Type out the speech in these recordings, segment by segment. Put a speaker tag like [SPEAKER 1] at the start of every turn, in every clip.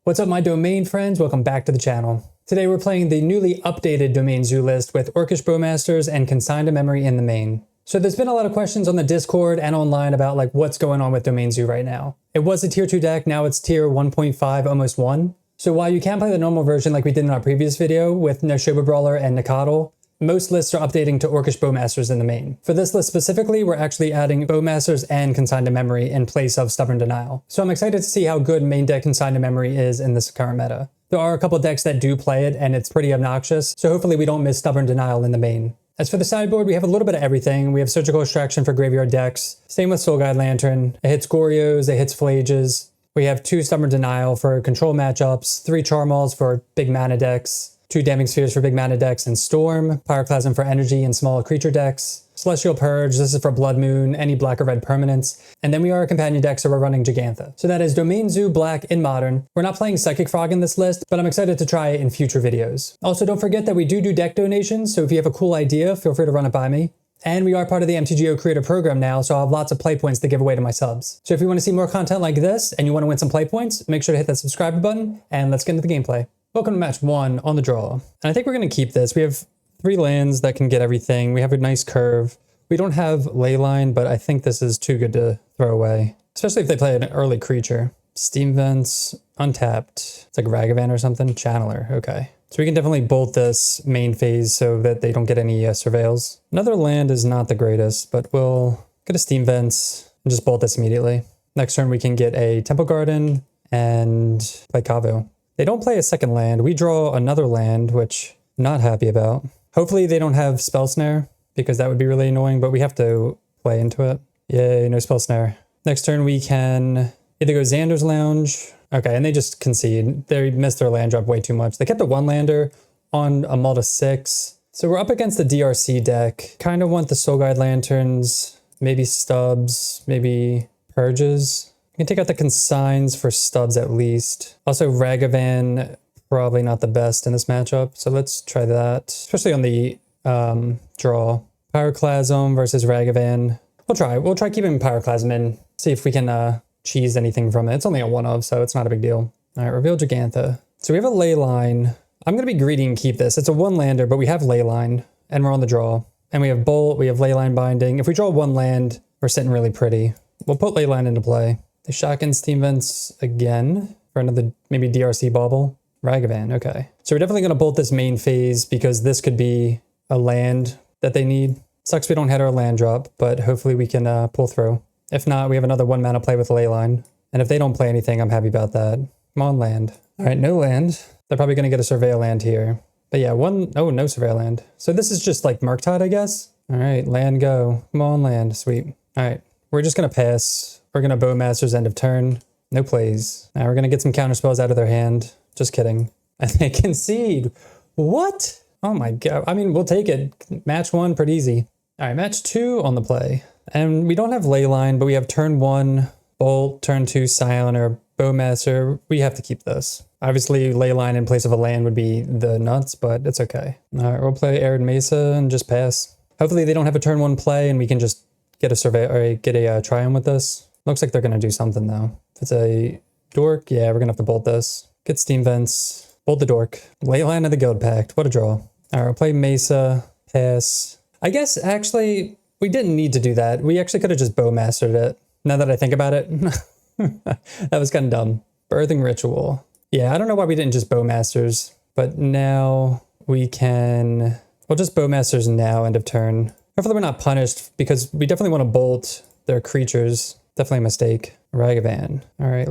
[SPEAKER 1] What's up, my domain friends? Welcome back to the channel. Today we're playing the newly updated domain zoo list with Orcish Bowmasters and Consign to Memory in the main. So there's been a lot of questions on the Discord and online about like what's going on with domain zoo right now. It was a tier 2 deck, now it's tier 1.5, almost 1. So while you can play the normal version like we did in our previous video with Nashoba Brawler and Nikadal, most lists are updating to Orcish Bowmasters in the main. For this list specifically, we're actually adding Bowmasters and Consign to Memory in place of Stubborn Denial. So I'm excited to see how good main deck Consign to Memory is in this current meta. There are a couple decks that do play it and it's pretty obnoxious, so hopefully we don't miss Stubborn Denial in the main. As for the sideboard, we have a little bit of everything. We have Surgical Extraction for graveyard decks, same with Soul Guide Lantern, it hits Gorios, it hits Phalanges. We have 2 Stubborn Denial for control matchups, 3 Charmals for big mana decks, 2 Damning Spheres for big mana decks and Storm, Pyroclasm for energy and small creature decks, Celestial Purge, this is for Blood Moon, any black or red permanents, and then we are a companion deck, so we're running Gigantha. So that is Domain Zoo Black in Modern. We're not playing Psychic Frog in this list, but I'm excited to try it in future videos. Also, don't forget that we do deck donations, so if you have a cool idea, feel free to run it by me. And we are part of the MTGO Creator Program now, so I'll have lots of play points to give away to my subs. So if you want to see more content like this, and you want to win some play points, make sure to hit that subscribe button, and let's get into the gameplay. Welcome to match 1 on the draw. And I think we're going to keep this. We have 3 lands that can get everything. We have a nice curve. We don't have Leyline, but I think this is too good to throw away, especially if they play an early creature. Steam Vents, untapped. It's like Ragavan or something. Channeler, okay. So we can definitely bolt this main phase so that they don't get any surveils. Another land is not the greatest, but we'll get a Steam Vents and just bolt this immediately. Next turn we can get a Temple Garden and play Kavo. They don't play a second land. We draw another land, which I'm not happy about. Hopefully they don't have Spell Snare, because that would be really annoying, but we have to play into it. Yay, no Spell Snare. Next turn we can either go Xander's Lounge. Okay, and they just concede. They missed their land drop way too much. They kept a 1-lander on a Malta 6. So we're up against the DRC deck. Kind of want the Soul Guide Lanterns, maybe Stubs, maybe Purges. We can take out the Consigns for Stubs at least. Also Ragavan, probably not the best in this matchup, so let's try that. Especially on the draw. Pyroclasm versus Ragavan. We'll try keeping Pyroclasm in. See if we can cheese anything from it. It's only a 1-of, so it's not a big deal. All right, reveal Gigantha. So we have a Leyline. I'm going to be greedy and keep this. It's a 1-lander, but we have Leyline, and we're on the draw. And we have Bolt, we have Leyline Binding. If we draw 1 land, we're sitting really pretty. We'll put Leyline into play. The Shotgun Steam Vents again for another maybe DRC Bauble. Ragavan, okay. So we're definitely going to bolt this main phase because this could be a land that they need. Sucks we don't hit our land drop, but hopefully we can pull through. If not, we have another 1-mana play with Leyline. And if they don't play anything, I'm happy about that. Come on, land. All right, no land. They're probably going to get a Surveil land here. But yeah, no Surveil land. So this is just like Murktide, I guess. All right, land go. Come on, land. Sweet. All right, we're just going to pass. We're going to Bowmasters end of turn. No plays. Now we're going to get some counter spells out of their hand. Just kidding. And they concede. What? Oh my god. I mean, we'll take it. Match 1, pretty easy. All right, match 2 on the play. And we don't have Leyline, but we have turn 1, Bolt, turn 2, Scion, or Bowmaster. We have to keep this. Obviously, Leyline in place of a land would be the nuts, but it's okay. All right, we'll play Arid Mesa and just pass. Hopefully they don't have a turn 1 play and we can just get a survey or get a try-in with this. Looks like they're going to do something though. If it's a Dork, yeah, we're going to have to bolt this. Get Steam Vents, bolt the Dork. Leyline of the Guild Pact, what a draw. All right, we'll play Mesa, pass. I guess actually we didn't need to do that. We actually could have just Bowmastered it. Now that I think about it, that was kind of dumb. Birthing Ritual. Yeah, I don't know why we didn't just Bowmasters, but now we can, we'll just Bowmasters now, end of turn. Hopefully we're not punished because we definitely want to bolt their creatures. Definitely a mistake. Ragavan. All right,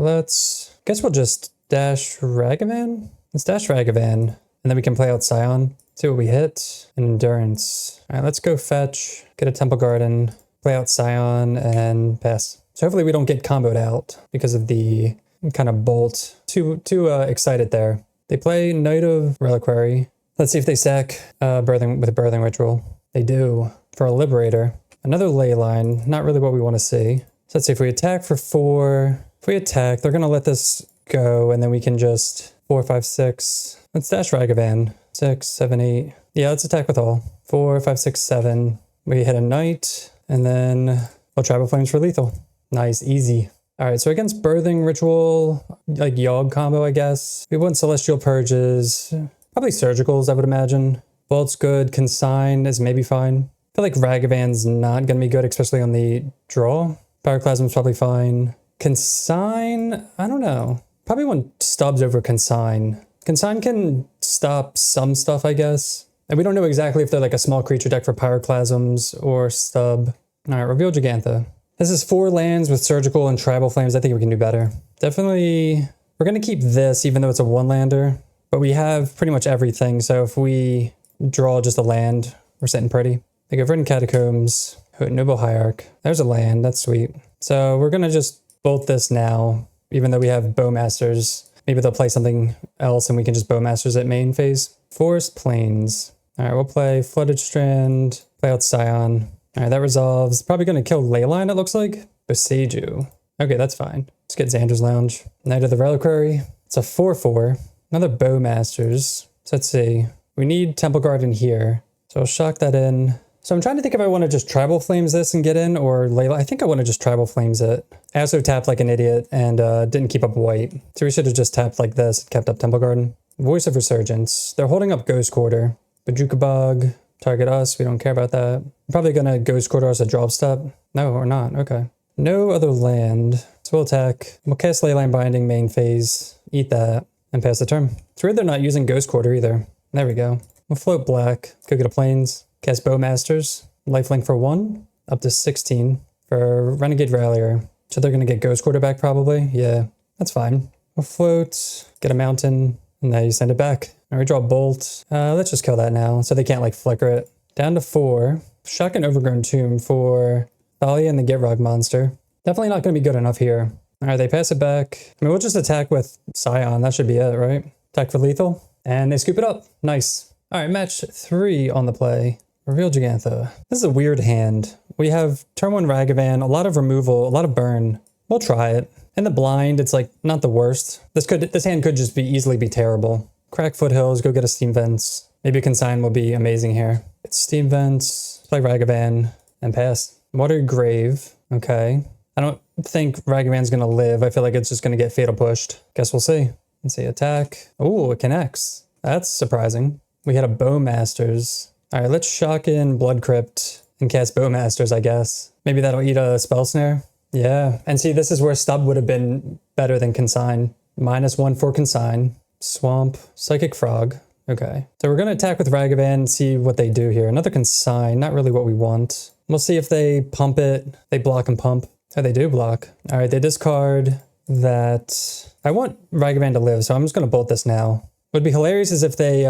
[SPEAKER 1] guess we'll just dash Ragavan. Let's dash Ragavan, and then we can play out Scion. See what we hit. Endurance. All right, let's go fetch, get a Temple Garden, play out Scion, and pass. So hopefully we don't get comboed out because of the kind of bolt. Too excited there. They play Knight of Reliquary. Let's see if they sack Birthing with a Birthing Ritual. They do. For a Liberator. Another Leyline. Not really what we want to see. So let's see if we attack for 4. If we attack, they're going to let this go, and then we can just 4, 5, 6. Let's dash Ragavan. 6, 7, 8. Yeah, let's attack with all. 4, 5, 6, 7. We hit a Knight, and then we'll Tribal Flames for lethal. Nice, easy. All right, so against Birthing Ritual, like Yogg combo, I guess. We want Celestial Purges, probably Surgicals, I would imagine. Vault's good, Consign is maybe fine. I feel like Ragavan's not gonna be good, especially on the draw. Pyroclasm's probably fine. Consign, I don't know. Probably want Stubs over Consign. Consign can stop some stuff, I guess. And we don't know exactly if they're like a small creature deck for Pyroclasms or Stub. All right, reveal Gigantha. This is 4 lands with Surgical and Tribal Flames. I think we can do better. Definitely, we're going to keep this even though it's a 1-lander. But we have pretty much everything. So if we draw just a land, we're sitting pretty. They go Verdant Catacombs, Noble Hierarch. There's a land, that's sweet. So we're going to just bolt this now, even though we have Bowmasters. Maybe they'll play something else and we can just Bowmasters at main phase. Forest Plains. All right, we'll play Flooded Strand, play out Scion. All right, that resolves. Probably going to kill Leyline, it looks like. Boseiju. Okay, that's fine. Let's get Xander's Lounge. Knight of the Reliquary. It's a 4/4. Another Bowmasters. So let's see. We need Temple Garden here. So I'll shock that in. So I'm trying to think if I want to just Tribal Flames this and get in, or Leyline. I think I want to just Tribal Flames it. I also tapped like an idiot and didn't keep up white. So we should have just tapped like this, kept up Temple Garden. Voice of Resurgence. They're holding up Ghost Quarter. Bajuka Bog. Target us, we don't care about that. I'm probably gonna Ghost Quarter us a drop step. No, or not, okay. No other land, so we'll attack. We'll cast Leyline Binding main phase, eat that, and pass the turn. It's weird they're not using Ghost Quarter either. There we go. We'll float black, go get a Plains, cast Bowmasters, lifelink for 1, up to 16 for Renegade Rallier. So they're gonna get Ghost Quarter back probably, yeah, that's fine. We'll float, get a mountain, and now you send it back. All right, draw Bolt. Let's just kill that now so they can't like flicker it. Down to 4. Shotgun Overgrown Tomb for Thalia and the Gitrog monster. Definitely not going to be good enough here. All right, they pass it back. I mean, we'll just attack with Scion. That should be it, right? Attack for lethal. And they scoop it up. Nice. All right, match 3 on the play. Reveal Gigantha. This is a weird hand. We have turn 1 Ragavan, a lot of removal, a lot of burn. We'll try it. In the blind, it's like not the worst. This hand could just easily be terrible. Crack Foothills, go get a Steam Vents. Maybe Consign will be amazing here. It's Steam Vents, play Ragavan, and pass. Watery Grave, okay. I don't think Ragavan's gonna live. I feel like it's just gonna get Fatal Pushed. Guess we'll see. Let's see, attack. Oh, it connects. That's surprising. We had a Bowmasters. All right, let's shock in Blood Crypt and cast Bowmasters, I guess. Maybe that'll eat a Spell Snare. Yeah, and see, this is where Stub would have been better than Consign. -1 for Consign. Swamp, Psychic Frog. Okay. So we're going to attack with Ragavan and see what they do here. Another Consign, not really what we want. We'll see if they pump it. They block and pump. Oh, they do block. All right, they discard that. I want Ragavan to live, so I'm just going to bolt this now. What would be hilarious is if they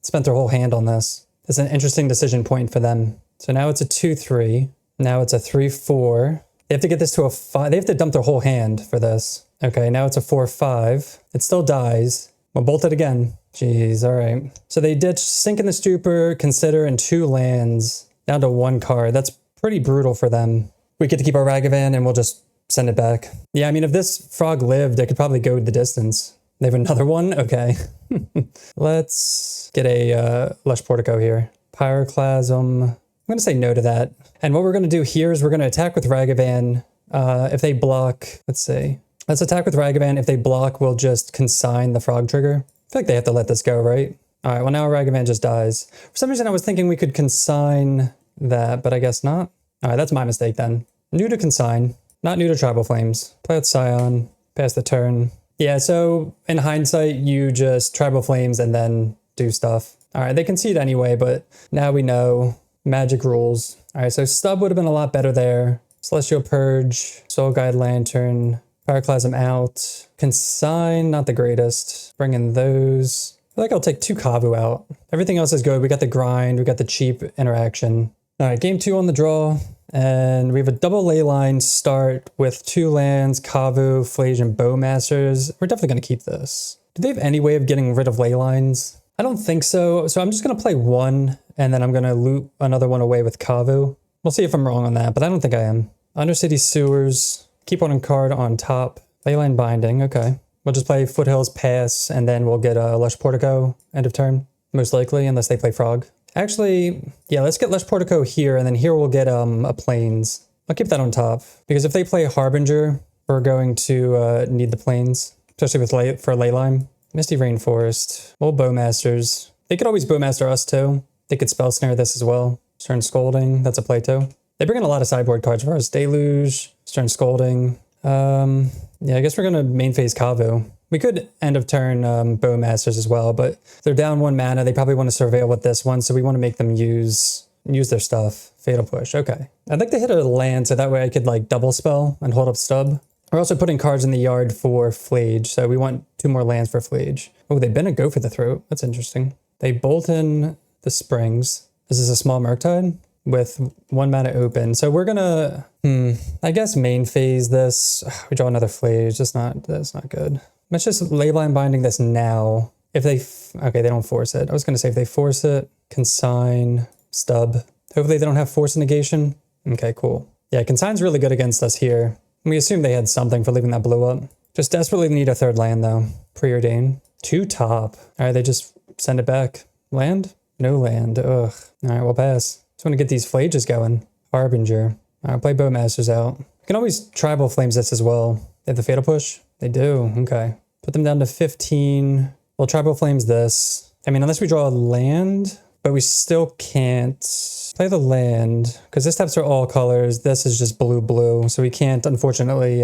[SPEAKER 1] spent their whole hand on this. It's an interesting decision point for them. So now it's a 2/3. Now it's a 3/4. They have to get this to a 5. They have to dump their whole hand for this. Okay, now it's a 4/5. It still dies. We'll bolt it again. Jeez, all right. So they ditch Sink in the Stupor, Consider, and 2 lands down to 1 card. That's pretty brutal for them. We get to keep our Ragavan and we'll just send it back. Yeah, I mean, if this frog lived, it could probably go the distance. They have another one? Okay. Let's get a Lush Portico here. Pyroclasm. I'm going to say no to that. And what we're going to do here is we're going to attack with Ragavan. If they block, let's see. Let's attack with Ragavan. If they block, we'll just consign the frog trigger. I feel like they have to let this go, right? All right, well, now Ragavan just dies. For some reason, I was thinking we could consign that, but I guess not. All right, that's my mistake then. New to consign, not new to Tribal Flames. Play with Scion, pass the turn. Yeah, so in hindsight, you just Tribal Flames and then do stuff. All right, they concede anyway, but now we know magic rules. All right, so Stub would have been a lot better there. Celestial Purge, Soul Guide Lantern, Pyroclasm out. Consign, not the greatest. Bring in those. I feel like I'll take 2 Kavu out. Everything else is good. We got the grind, we got the cheap interaction. All right, game 2 on the draw. And we have a double Leyline start with 2 lands, Kavu, Flasion, Bowmasters. We're definitely going to keep this. Do they have any way of getting rid of Leylines? I don't think so. So I'm just going to play 1, and then I'm going to loot another one away with Kavu. We'll see if I'm wrong on that, but I don't think I am. Undercity Sewers. Keep 1 card on top. Leyline Binding, okay. We'll just play Foothills, pass, and then we'll get a Lush Portico end of turn. Most likely, unless they play Frog. Actually, yeah, let's get Lush Portico here, and then here we'll get a Plains. I'll keep that on top, because if they play Harbinger, we're going to need the plains, especially with for Leyline. Misty Rainforest, old Bowmasters. They could always Bowmaster us too. They could Spell Snare this as well. Stern Scolding, that's a play too. They bring in a lot of sideboard cards for us. Deluge, Stern Scolding. Yeah, I guess we're gonna main phase Kavu. We could end of turn Bowmasters as well, but if they're down 1 mana, they probably want to Surveil with this one, so we want to make them use their stuff. Fatal Push, okay. I'd like to hit a land so that way I could like double spell and hold up stub. We're also putting cards in the yard for Flage, so we want 2 more lands for Flage. Oh, they've been a Go for the Throat. That's interesting. They bolt in the Springs. This is a small Murktide with 1 mana open. So we're gonna, I guess main phase this. We draw another Flage. That's not good. Let's just Leyline Binding this now. If they, okay, they don't force it. I was gonna say if they force it, consign, stub. Hopefully they don't have Force Negation. Okay, cool. Yeah, consign's really good against us here. We assume they had something for leaving that blue up. Just desperately need a 3rd land though. Preordain. 2 top. All right, they just send it back. Land? No land. Ugh. All right, we'll pass. Just want to get these Flages going. Harbinger. All right, play Bowmasters out. We can always Tribal Flames this as well. They have the Fatal Push? They do. Okay. Put them down to 15. We'll Tribal Flames this. I mean, unless we draw a land, but we still can't play the land because this taps are all colors. This is just blue, so we can't, unfortunately,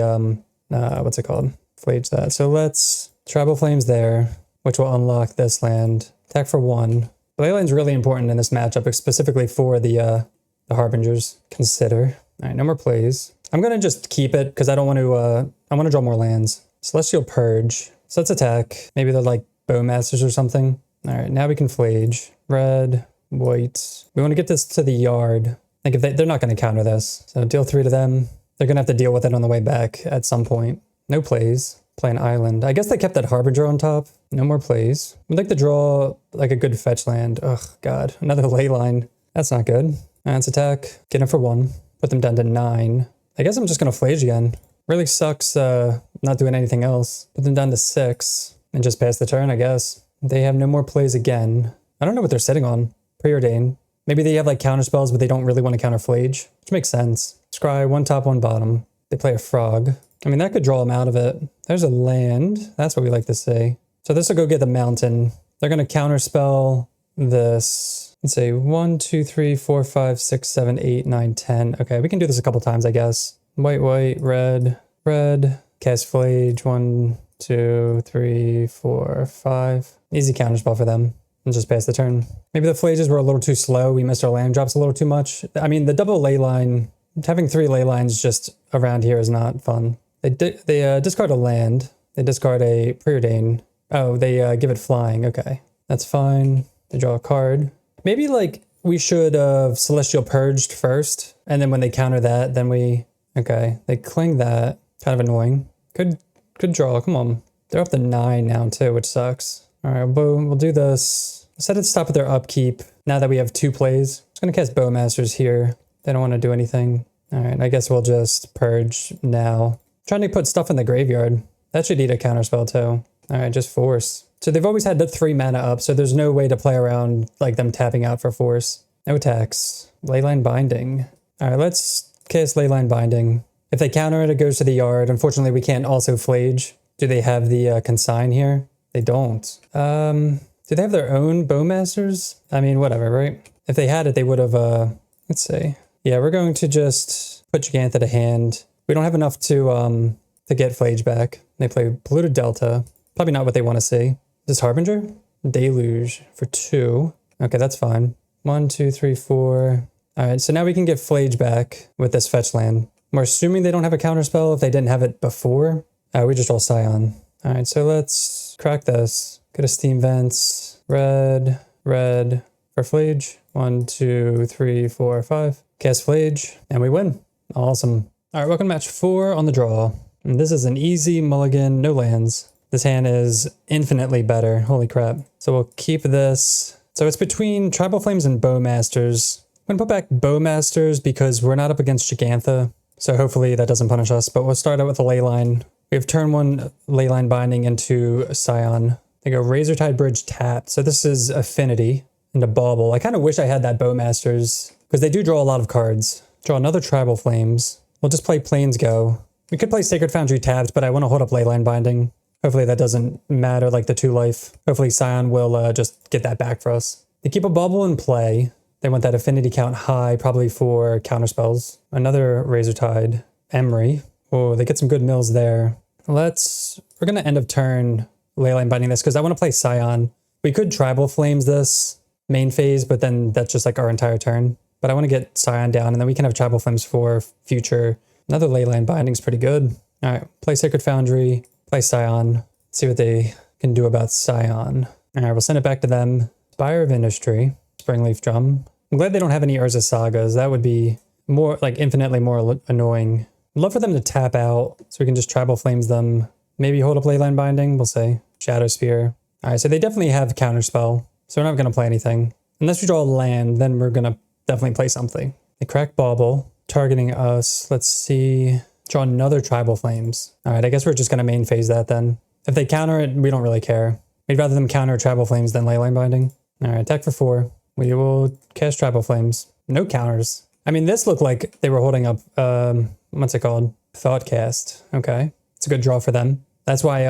[SPEAKER 1] what's it called? Flage that. So let's Tribal Flames there, which will unlock this land. Attack for 1. Leyline's really important in this matchup, specifically for the Harbingers. Consider. All right, no more plays. I'm gonna just keep it because I don't want to. I want to draw more lands. Celestial Purge. So let's attack. Maybe they're like Bowmasters or something. All right, now we can Flage. Red, white. We want to get this to the yard. Like if they're not going to counter this. So deal 3 to them. They're going to have to deal with it on the way back at some point. No plays. Play an island. I guess they kept that Harbinger on top. No more plays. We'd like to draw like a good fetch land. Ugh, God. Another Leyline. That's not good. Let's attack. Get them for 1. Put them down to 9. I guess I'm just going to Flage again. Really sucks not doing anything else. Put them down to 6. And just pass the turn, I guess. They have no more plays again. I don't know what they're sitting on. Preordain. Maybe they have like counter spells, but they don't really want to counter Flage, which makes sense. Scry, 1 top, 1 bottom. They play a Frog. I mean, that could draw them out of it. There's a land. That's what we like to see. So this will go get the mountain. They're going to counter spell this. Let's say 1, 2, 3, 4, 5, 6, 7, 8, 9, 10. Okay, we can do this a couple times, I guess. White, white, red, red. Cast Flage. 1, 2, 3, 4, 5. Easy counterspell for them. And just pass the turn. Maybe the Flages were a little too slow. We missed our land drops a little too much. I mean, the double Leyline, having 3 Leylines just around here is not fun. They discard a land. They discard a Preordain. Oh, they give it flying. Okay, that's fine. They draw a card. Maybe like we should have Celestial Purged first, and then when they counter that, then we... Okay, they cling that. Kind of annoying. Good draw. Come on. They're up to 9 now too, which sucks. All right, we'll do this. Set it to stop with their upkeep. Now that we have 2 plays, I'm just gonna cast Bowmasters here. They don't want to do anything. All right, I guess we'll just Purge now. Trying to put stuff in the graveyard. That should need a counterspell too. All right, just Force. So they've always had the 3 mana up, so there's no way to play around like them tapping out for Force. No attacks. Leyline Binding. All right, let's cast Leyline Binding. If they counter it, it goes to the yard. Unfortunately, we can't also Flage. Do they have the consign here? They don't. Do they have their own Bowmasters? I mean, whatever, right? If they had it, they would have, let's see. Yeah, we're going to just put Gigantha to hand. We don't have enough to get Flage back. They play Polluted Delta. Probably not what they want to see. This Harbinger? Deluge for 2. Okay, that's fine. 1, 2, 3, 4. All right, so now we can get Flage back with this fetch land. We're assuming they don't have a counterspell if they didn't have it before. We just draw Scion. All right, so let's crack this. Go to Steam Vents. Red, red for Flage. 1, 2, 3, 4, 5. Cast Flage, and we win. Awesome. All right, welcome to match 4 on the draw. And this is an easy mulligan, no lands. This hand is infinitely better. Holy crap. So we'll keep this. So it's between Tribal Flames and Bowmasters. I'm going to put back Bowmasters because we're not up against Gigantha. So hopefully that doesn't punish us. But we'll start out with a Leyline. We have turn 1 Leyline Binding into Scion. They go Razortide Bridge tapped. So this is Affinity into Bauble. I kind of wish I had that Bowmasters because they do draw a lot of cards. Draw another Tribal Flames. We'll just play Plains Go. We could play Sacred Foundry tapped, but I want to hold up Leyline Binding. Hopefully that doesn't matter, like the 2 life. Hopefully Scion will just get that back for us. They keep a bubble in play. They want that affinity count high, probably for counterspells. Another Razortide. Emery. Oh, they get some good mills there. We're going to end of turn Leyline Binding this because I want to play Scion. We could Tribal Flames this main phase, but then that's just like our entire turn. But I want to get Scion down, and then we can have Tribal Flames for future. Another Leyline Binding's pretty good. All right, play Sacred Foundry, play Scion, see what they can do about Scion. All right, we'll send it back to them. Spire of Industry, Springleaf Drum. I'm glad they don't have any Urza Sagas. That would be more, like, infinitely more annoying. I'd love for them to tap out so we can just Tribal Flames them. Maybe hold up Leyline Binding, we'll say. Shadow Spear. All right, so they definitely have Counterspell, so we're not going to play anything. Unless we draw a land, then we're going to definitely play something. They crack Bauble, targeting us. Let's see. Draw another Tribal Flames. All right, I guess we're just going to main phase that then. If they counter it, we don't really care. We'd rather them counter Tribal Flames than Leyline Binding. All right, attack for 4. We will cast Tribal Flames. No counters. I mean, this looked like they were holding up, what's it called? Thoughtcast. Okay. It's a good draw for them. That's why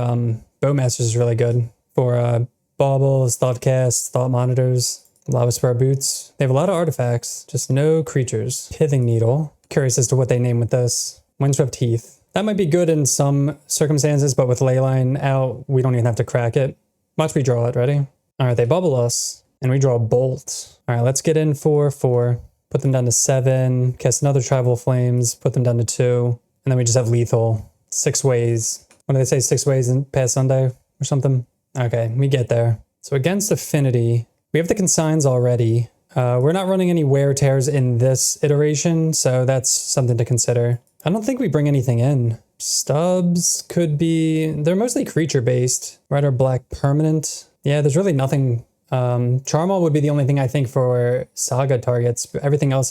[SPEAKER 1] Bowmasters is really good. For Baubles, Thoughtcasts, Thought Monitors, Lava Spur Boots. They have a lot of artifacts, just no creatures. Pithing Needle. Curious as to what they name with this. Windswept Heath. That might be good in some circumstances, but with Leyline out, we don't even have to crack it. Watch me draw it. Ready? All right, they bubble us. And we draw a Bolt. All right, let's get in for 4. Put them down to 7. Cast another Tribal Flames. Put them down to 2. And then we just have lethal. 6 ways. What do they say? 6 ways in past Sunday or something? Okay, we get there. So against Affinity, we have the consigns already. We're not running any wear tears in this iteration, so that's something to consider. I don't think we bring anything in. Stubs could be... They're mostly creature-based. Red or black permanent. Yeah, there's really nothing... Charmal would be the only thing I think for Saga targets. Everything else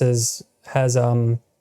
[SPEAKER 1] has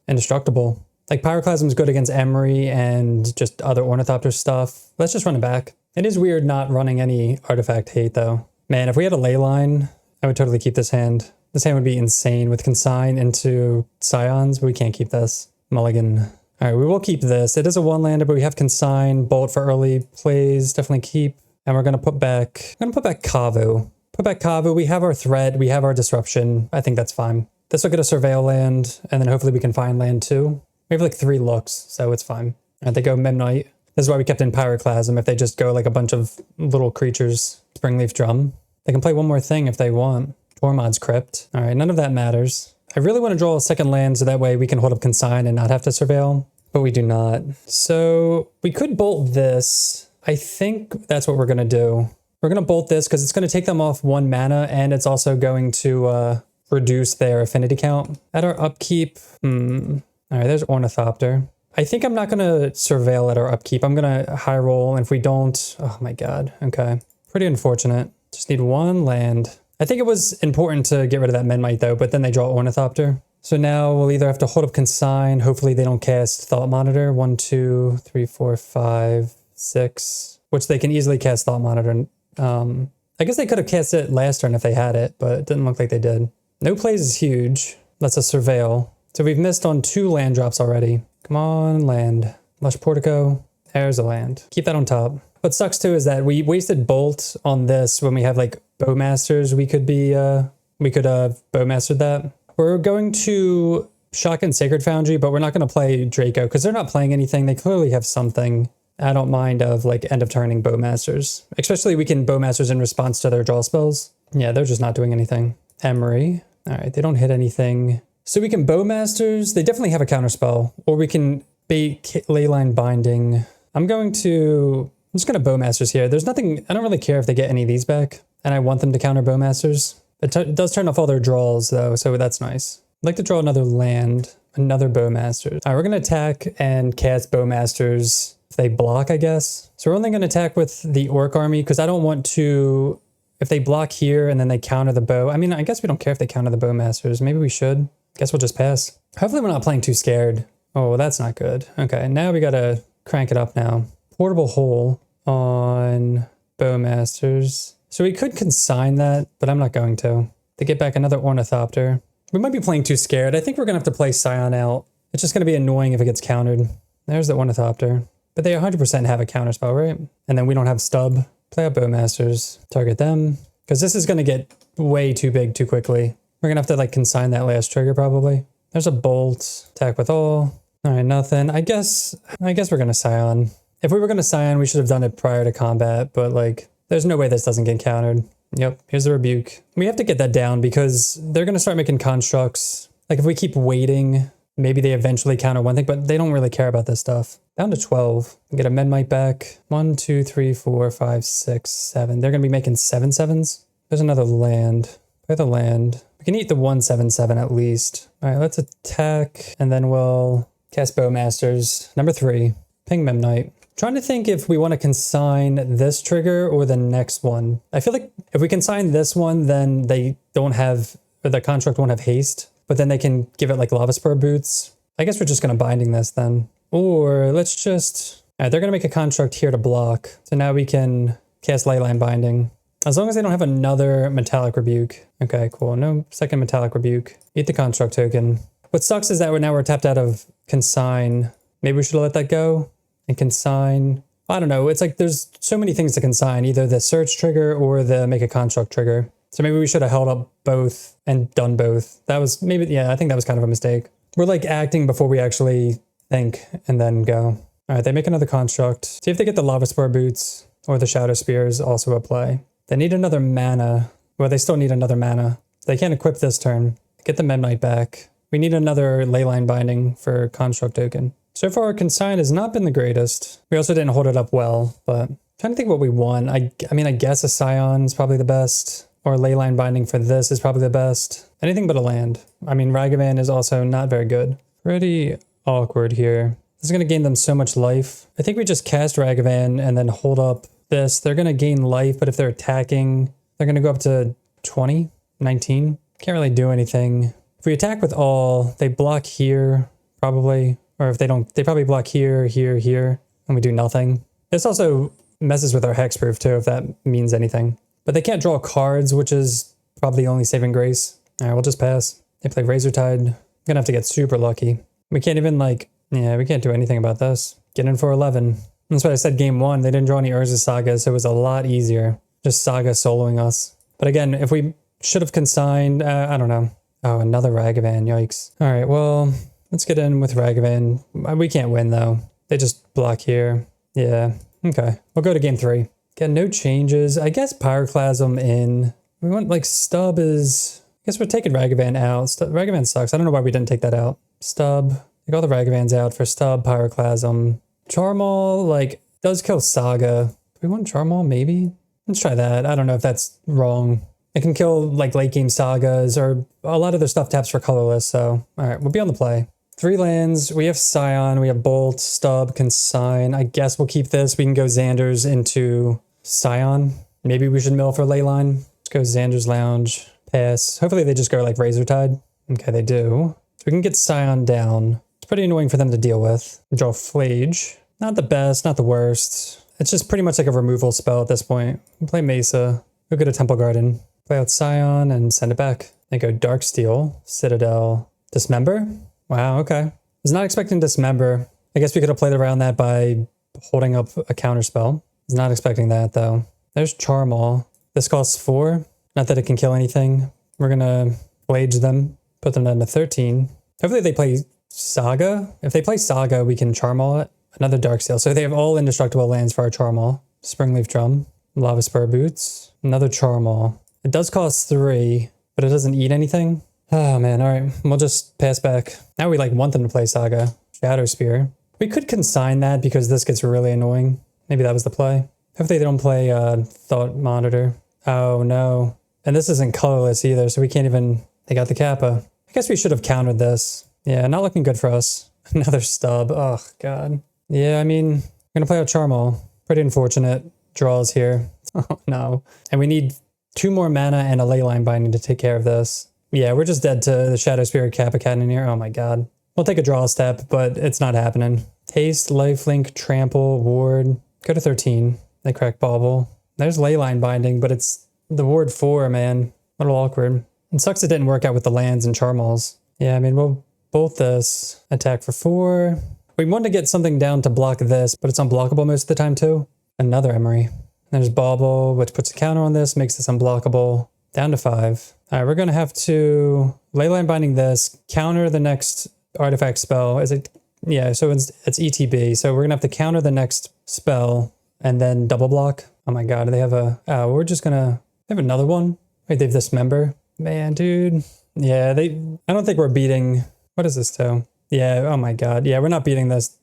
[SPEAKER 1] Indestructible. Like Pyroclasm's good against Emery and just other Ornithopter stuff. Let's just run it back. It is weird not running any artifact hate though. Man, if we had a Leyline, I would totally keep this hand. This hand would be insane with Consign into Scions, but we can't keep this. Mulligan. All right, we will keep this. It is a 1-lander, but we have Consign, Bolt for early plays, definitely keep. And we're gonna put back Kavu. Put back Kavu, we have our threat, we have our disruption. I think that's fine. This will get a surveil land, and then hopefully we can find land too. We have like 3 looks, so it's fine. And they go Midnight. This is why we kept in Pyroclasm. If they just go like a bunch of little creatures, Springleaf Drum. They can play one more thing if they want. Tormod's Crypt. All right, none of that matters. I really want to draw a second land so that way we can hold up Consign and not have to surveil, but we do not. So we could bolt this. I think that's what we're going to do. We're going to bolt this because it's going to take them off 1 mana, and it's also going to reduce their affinity count. At our upkeep, all right, there's Ornithopter. I think I'm not going to surveil at our upkeep. I'm going to high roll, and if we don't, oh my god, okay. Pretty unfortunate. Just need 1 land. I think it was important to get rid of that Midnight though, but then they draw Ornithopter. So now we'll either have to hold up Consign. Hopefully they don't cast Thought Monitor. 1, 2, 3, 4, 5, 6, which they can easily cast Thought Monitor. I guess they could have cast it last turn if they had it, but it didn't look like they did. No plays is huge. That's a surveil. So we've missed on 2 land drops already. Come on, land. Lush Portico. There's a land. Keep that on top. What sucks too is that we wasted Bolt on this when we have like Bowmasters. We could have Bowmastered that. We're going to Shotgun Sacred Foundry, but we're not going to play Draco because they're not playing anything. They clearly have something. I don't mind of like end of turning Bowmasters. Especially we can Bowmasters in response to their draw spells. Yeah, they're just not doing anything. Emery. All right, they don't hit anything. So we can Bowmasters. They definitely have a counterspell. Or we can bait Leyline Binding. I'm just going to Bowmasters here. There's nothing, I don't really care if they get any of these back. And I want them to counter Bowmasters. It does turn off all their draws though, so that's nice. I'd like to draw another land, another Bowmasters. All right, we're going to attack and cast Bowmasters. If they block, I guess. So we're only going to attack with the Orc Army because I don't want to... If they block here and then they counter the bow... I mean, I guess we don't care if they counter the Bowmasters. Maybe we should. Guess we'll just pass. Hopefully we're not playing too scared. Oh, that's not good. Okay, now we got to crank it up now. Portable Hole on Bowmasters. So we could consign that, but I'm not going to. To get back another Ornithopter. We might be playing too scared. I think we're going to have to play Scion out. It's just going to be annoying if it gets countered. There's the Ornithopter. But they 100% have a counterspell, right? And then we don't have Stub. Play out Bowmasters. Target them. Because this is going to get way too big too quickly. We're going to have to like consign that last trigger probably. There's a Bolt. Attack with all. Alright, nothing. I guess we're going to Scion. If we were going to Scion, we should have done it prior to combat. But like, there's no way this doesn't get countered. Yep, here's the Rebuke. We have to get that down because they're going to start making constructs. Like if we keep waiting, maybe they eventually counter one thing, but they don't really care about this stuff. Down to 12. Get a Medmite back. 1, 2, 3, 4, 5, 6, 7. They're going to be making 7/7s. There's another land. Play the land. We can eat the 1/7/7 at least. All right, let's attack. And then we'll cast Bowmasters. Number 3. Ping Memnite. Trying to think if we want to consign this trigger or the next one. I feel like if we consign this one, then they don't have, or the construct won't have haste, but then they can give it like Lava Spur boots. I guess we're just going to binding this then. Or let's just, all right, they're going to make a construct here to block. So now we can cast Leyline Binding. As long as they don't have another Metallic Rebuke. Okay, cool. No second Metallic Rebuke. Eat the construct token. What sucks is that we're tapped out of consign. Maybe we should let that go. And consign, I don't know, it's like there's so many things to consign, either the search trigger or the make a construct trigger. So maybe we should have held up both and done both. That was maybe, yeah, I think that was kind of a mistake. We're like acting before we actually think and then go. All right, they make another construct. See if they get the Lava Spore Boots or the Shadow Spears also a play. They need another mana. Well, they still need another mana. They can't equip this turn. Get the Memnite back. We need another Leyline Binding for construct token. So far, our consign has not been the greatest. We also didn't hold it up well, but I'm trying to think what we want. I mean, I guess a Scion is probably the best, or Leyline Binding for this is probably the best. Anything but a land. I mean, Ragavan is also not very good. Pretty awkward here. This is going to gain them so much life. I think we just cast Ragavan and then hold up this. They're going to gain life, but if they're attacking, they're going to go up to 20, 19. Can't really do anything. If we attack with all, they block here, probably. Or if they don't, they probably block here, here, here, and we do nothing. This also messes with our hexproof too, if that means anything. But they can't draw cards, which is probably the only saving grace. All right, we'll just pass. They play Razor Tide. I'm gonna have to get super lucky. We can't even like, yeah, we can't do anything about this. Get in for 11. That's why I said game 1, they didn't draw any Urza Saga, so it was a lot easier. Just Saga soloing us. But again, if we should have consigned, I don't know. Oh, another Ragavan, yikes. All right, well, let's get in with Ragavan. We can't win though. They just block here. Yeah, okay. We'll go to game 3. Got no changes. I guess Pyroclasm in. We want like Stub is, I guess we're taking Ragavan out. Ragavan sucks. I don't know why we didn't take that out. Stub. Take all the Ragavans out for Stub, Pyroclasm. Charmal, like, does kill Saga. Do we want Charmal, maybe? Let's try that. I don't know if that's wrong. It can kill like late game Sagas, or a lot of their stuff taps for colorless, so all right, we'll be on the play. 3 lands, we have Scion, we have Bolt, Stub, Consign. I guess we'll keep this. We can go Xander's into Scion. Maybe we should mill for Leyline. Let's go Xander's Lounge, pass. Hopefully they just go like Razor Tide. Okay, they do. So we can get Scion down. It's pretty annoying for them to deal with. We draw Flage. Not the best, not the worst. It's just pretty much like a removal spell at this point. We play Mesa. We'll go to Temple Garden. Play out Scion and send it back. Then go Darksteel, Citadel, Dismember. Wow, okay. Was not expecting Dismember. I guess we could have played around that by holding up a counterspell. Was not expecting that though. There's Charmal. This costs 4. Not that it can kill anything. We're gonna Flage them, put them down to 13. Hopefully they play Saga. If they play Saga, we can Charmal it. Another Darksteel. So they have all indestructible lands for our Charmal. Springleaf Drum, Lava Spur Boots, another Charmal. It does cost 3, but it doesn't eat anything. Oh man, all right. We'll just pass back. Now we like want them to play Saga. Shadow Spear. We could consign that because this gets really annoying. Maybe that was the play. Hopefully they don't play Thought Monitor. Oh no. And this isn't colorless either, so we can't even... They got the Kappa. I guess we should have countered this. Yeah, not looking good for us. Another Stub. Oh god. Yeah, I mean, I'm gonna play out Charmal. Pretty unfortunate draws here. Oh no. And we need 2 more mana and a Leyline Binding to take care of this. Yeah, we're just dead to the Shadow Spirit Kappa Cannon here. Oh my god. We'll take a draw step, but it's not happening. Haste, Lifelink, Trample, Ward. Go to 13. They crack Bauble. There's Leyline Binding, but it's the Ward 4, man. A little awkward. It sucks it didn't work out with the lands and Charmals. Yeah, I mean, we'll bolt this. Attack for 4. We want to get something down to block this, but it's unblockable most of the time too. Another Emery. There's Bauble, which puts a counter on this, makes this unblockable. Down to 5. All right, we're going to have to Leyline Binding this, counter the next artifact spell. Is it? Yeah, so it's ETB. So we're going to have to counter the next spell and then double block. Oh my god, they have a... Oh, we're just going to... They have another one. Wait, they have Dismember. Man, dude. Yeah, I don't think we're beating... What is this, though? Yeah, oh my god. Yeah, we're not beating this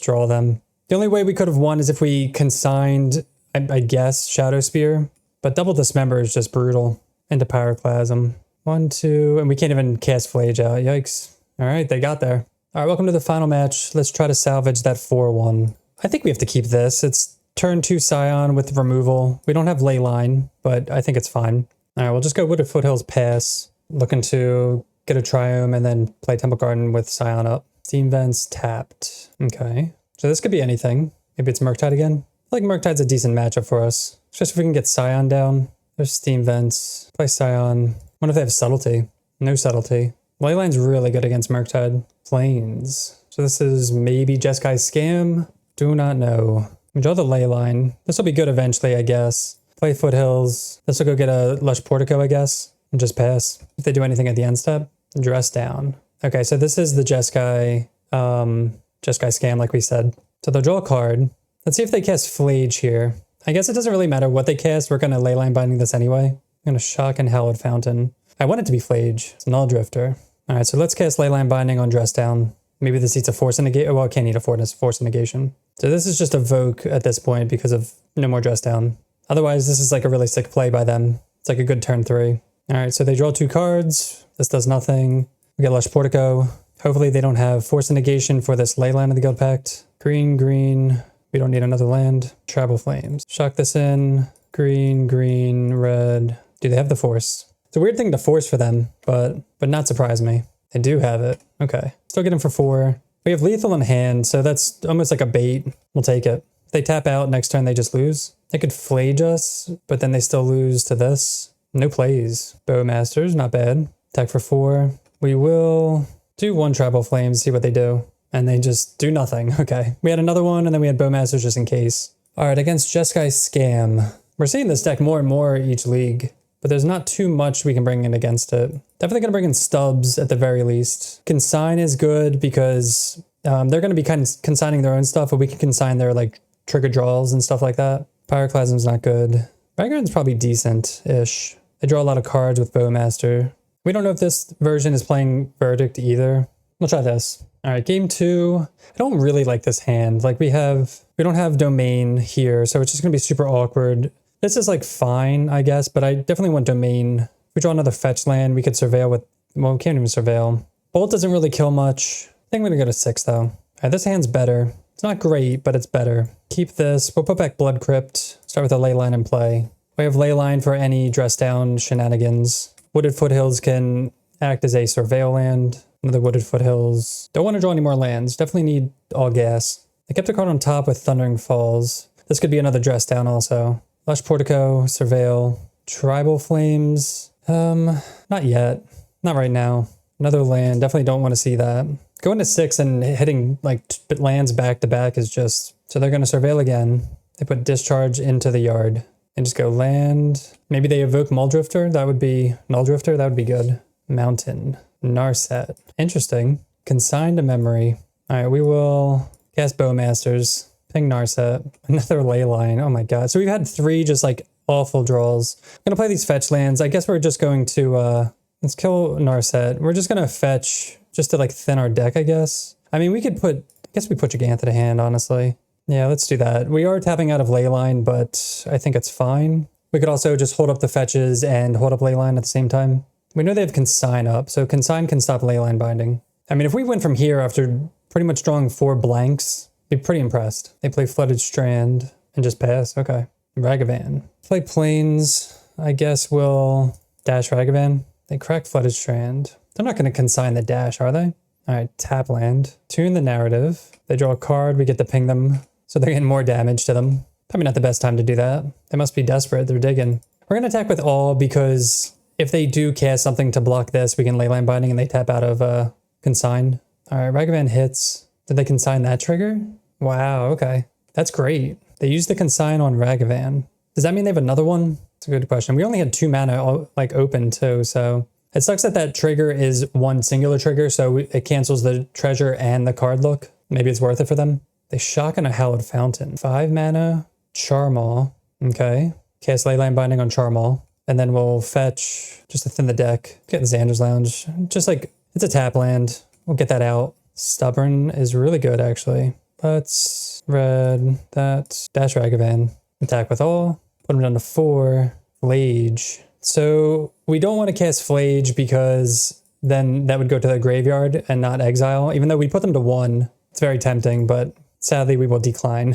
[SPEAKER 1] draw, then. The only way we could have won is if we consigned, I guess, Shadow Spear. But double Dismember is just brutal. Into Pyroclasm. 1, 2... And we can't even cast Flage out. Yikes. Alright, they got there. Alright, welcome to the final match. Let's try to salvage that 4-1. I think we have to keep this. It's turn 2 Scion with removal. We don't have Leyline, but I think it's fine. Alright, we'll just go Wooded Foothills pass. Looking to get a Triome and then play Temple Garden with Scion up. Steam Vents tapped. Okay. So this could be anything. Maybe it's Murktide again. I feel like Murktide's a decent matchup for us. Just if we can get Scion down. There's Steam Vents. Play Scion. Wonder if they have Subtlety. No Subtlety. Leyline's really good against Murktide. Plains. So this is maybe Jeskai Scam. Do not know. We draw the Leyline. This will be good eventually, I guess. Play Foothills. This will go get a Lush Portico, I guess. And just pass. If they do anything at the end step. Dress down. Okay, so this is the Jeskai Scam, like we said. So they'll draw a card. Let's see if they cast Flage here. I guess it doesn't really matter what they cast. We're going to Leyline Binding this anyway. I'm going to Shock and Hallowed Fountain. I want it to be Flage. It's Null Drifter. All right, so let's cast Leyline Binding on Dress Down. Maybe this eats a Force Negation. Well, it can't eat a Force Negation. So this is just a Voke at this point because of no more Dress Down. Otherwise, this is like a really sick play by them. It's like a good turn 3. All right, so they draw 2 cards. This does nothing. We get Lush Portico. Hopefully they don't have Force Negation for this Leyline of the Guild Pact. Green, green. We don't need another land. Tribal Flames. Shock this in. Green, green, red. Do they have the Force? It's a weird thing to force for them, but not surprise me. They do have it. Okay. Still get them for 4. We have lethal in hand, so that's almost like a bait. We'll take it. If they tap out, next turn they just lose. They could Flage us, but then they still lose to this. No plays. Bowmasters, not bad. Attack for 4. We will do 1 Tribal Flames, see what they do. And they just do nothing. Okay. We had another one, and then we had Bowmasters just in case. All right, against Jeskai Scam. We're seeing this deck more and more each league, but there's not too much we can bring in against it. Definitely going to bring in Stubbs at the very least. Consign is good because they're going to be kind of consigning their own stuff, but we can consign their like trigger draws and stuff like that. Pyroclasm's not good. Vanguard's probably decent-ish. They draw a lot of cards with Bowmaster. We don't know if this version is playing Verdict either. We'll try this. All right, game 2. I don't really like this hand. Like we don't have Domain here, so it's just going to be super awkward. This is like fine, I guess, but I definitely want Domain. If we draw another fetch land, we could Surveil with... Well, we can't even Surveil. Bolt doesn't really kill much. I think I'm going to go to 6, though. All right, this hand's better. It's not great, but it's better. Keep this. We'll put back Blood Crypt. Start with a Leyline in play. We have Leyline for any dress down shenanigans. Wooded Foothills can act as a Surveil land. Another Wooded Foothills. Don't want to draw any more lands. Definitely need all gas. I kept a card on top with Thundering Falls. This could be another dress down also. Lush Portico, Surveil, Tribal Flames. Not yet. Not right now. Another land. Definitely don't want to see that. Going to 6 and hitting like lands back to back is just... So they're going to Surveil again. They put Discharge into the yard. And just go land. Maybe they evoke Muldrifter. That would be... Null Drifter. That would be good. Mountain. Narset. Interesting. Consign to memory. All right, we will cast Bowmasters. Ping Narset. Another Leyline. Oh my god. So we've had 3 just like awful draws. I'm going to play these fetch lands. I guess we're just going to... let's kill Narset. We're just going to fetch just to like thin our deck, I guess. I mean, we could put... I guess we put Gigantha to hand, honestly. Yeah, let's do that. We are tapping out of Leyline, but I think it's fine. We could also just hold up the fetches and hold up Leyline at the same time. We know they have Consign up, so Consign can stop Leyline binding. I mean, if we went from here after pretty much drawing 4 blanks, I'd be pretty impressed. They play Flooded Strand and just pass. Okay. Ragavan. Play Plains. I guess we'll dash Ragavan. They crack Flooded Strand. They're not going to consign the dash, are they? All right, tap land. Tune the narrative. They draw a card. We get to ping them. So they're getting more damage to them. Probably not the best time to do that. They must be desperate. They're digging. We're going to attack with all because if they do cast something to block this, we can Leyline Binding and they tap out of Consign. All right, Ragavan hits. Did they consign that trigger? Wow, okay. That's great. They used the consign on Ragavan. Does that mean they have another one? It's a good question. We only had 2 mana like open too, so it sucks that that trigger is one singular trigger, so it cancels the treasure and the card look. Maybe it's worth it for them. They shock on a Hallowed Fountain. 5 mana, Charmaw. Okay. Cast Leyline Binding on Charmaw. And then we'll fetch just to thin the deck. Get Xander's Lounge. Just like, it's a tap land. We'll get that out. Stubborn is really good, actually. Let's red that. Dash Ragavan. Attack with all. Put him down to 4. Flage. So we don't want to cast Flage because then that would go to the graveyard and not exile. Even though we put them to 1. It's very tempting, but sadly we will decline.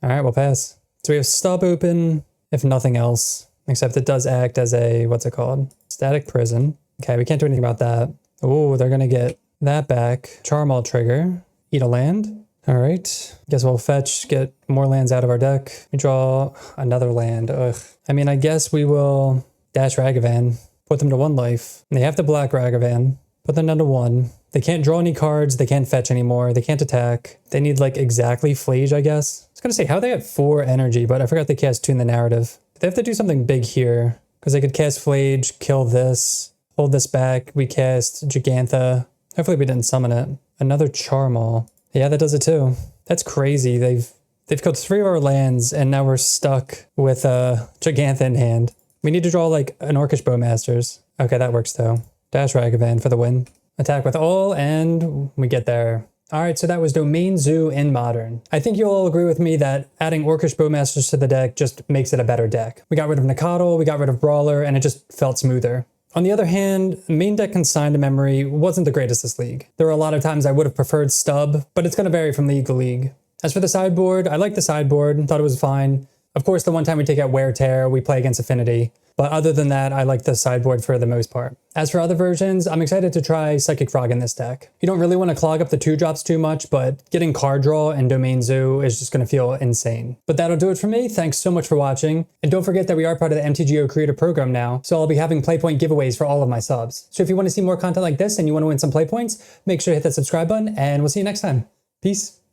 [SPEAKER 1] All right, we'll pass. So we have Stub open, if nothing else, except it does act as a, what's it called? Static Prison. Okay, we can't do anything about that. Oh, they're going to get that back. Charmaw trigger. Eat a land. All right. Guess we'll fetch, get more lands out of our deck. We draw another land. Ugh. I mean, I guess we will dash Ragavan, put them to 1 life. And they have to black Ragavan, put them down to 1. They can't draw any cards. They can't fetch anymore. They can't attack. They need like exactly Flage, I guess. I was going to say, how they at 4 energy, but I forgot they cast Tune the Narrative. They have to do something big here because they could cast Flage, kill this, hold this back. We cast Gigantha. Hopefully we didn't summon it. Another Charmaw. Yeah, that does it too. That's crazy. They've killed 3 of our lands and now we're stuck with Gigantha in hand. We need to draw like an Orcish Bowmasters. Okay, that works though. Dash Ragavan for the win. Attack with all, and we get there. All right, so that was Domain Zoo in Modern. I think you'll all agree with me that adding Orcish Bowmasters to the deck just makes it a better deck. We got rid of Nacatl, we got rid of Brawler, and it just felt smoother. On the other hand, main deck Consigned to Memory wasn't the greatest this league. There were a lot of times I would have preferred Stub, but it's going to vary from league to league. As for the sideboard, I liked the sideboard, thought it was fine. Of course, the one time we take out Wear Tear, we play against Affinity. But other than that, I like the sideboard for the most part. As for other versions, I'm excited to try Psychic Frog in this deck. You don't really want to clog up the 2-drops too much, but getting card draw and Domain Zoo is just going to feel insane. But that'll do it for me. Thanks so much for watching. And don't forget that we are part of the MTGO Creator Program now, so I'll be having Playpoint giveaways for all of my subs. So if you want to see more content like this and you want to win some Playpoints, make sure to hit that subscribe button, and we'll see you next time. Peace.